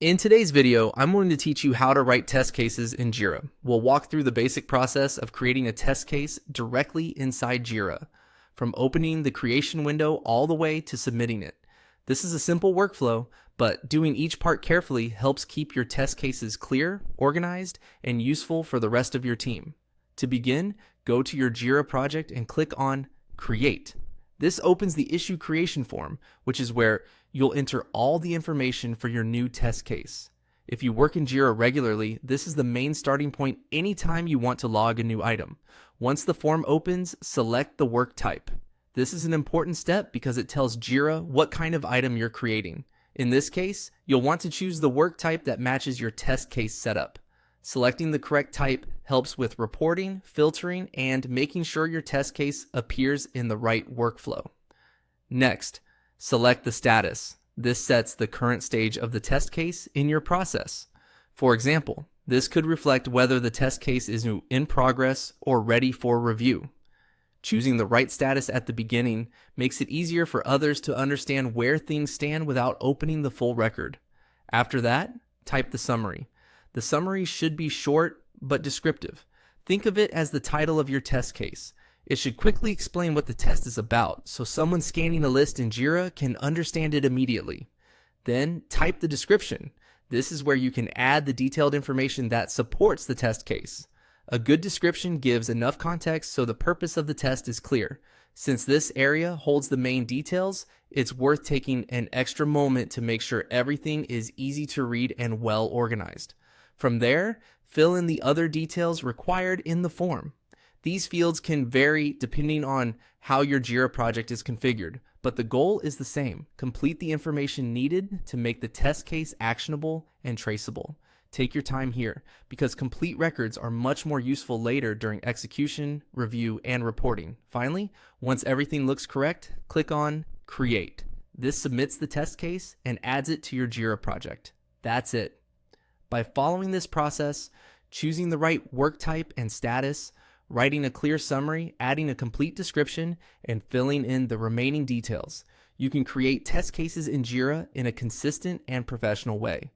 In today's video, I'm going to teach you how to write test cases in Jira. We'll walk through the basic process of creating a test case directly inside Jira, from opening the creation window all the way to submitting it. This is a simple workflow, but doing each part carefully helps keep your test cases clear, organized, and useful for the rest of your team. To begin, go to your Jira project and click on Create. This opens the issue creation form, which is where you'll enter all the information for your new test case. If you work in Jira regularly, this is the main starting point anytime you want to log a new item. Once the form opens, select the work type. This is an important step because it tells Jira what kind of item you're creating. In this case, you'll want to choose the work type that matches your test case setup. Selecting the correct type helps with reporting, filtering, and making sure your test case appears in the right workflow. Next, select the status. This sets the current stage of the test case in your process. For example, this could reflect whether the test case is in progress or ready for review. Choosing the right status at the beginning makes it easier for others to understand where things stand without opening the full record. After that, type the summary. The summary should be short but descriptive. Think of it as the title of your test case. It should quickly explain what the test is about, so someone scanning a list in Jira can understand it immediately. Then type the description. This is where you can add the detailed information that supports the test case. A good description gives enough context so the purpose of the test is clear. Since this area holds the main details, it's worth taking an extra moment to make sure everything is easy to read and well organized. From there, fill in the other details required in the form. These fields can vary depending on how your Jira project is configured, but the goal is the same. Complete the information needed to make the test case actionable and traceable. Take your time here, because complete records are much more useful later during execution, review, and reporting. Finally, once everything looks correct, click on Create. This submits the test case and adds it to your Jira project. That's it. By following this process, choosing the right work type and status, writing a clear summary, adding a complete description, and filling in the remaining details, you can create test cases in Jira in a consistent and professional way.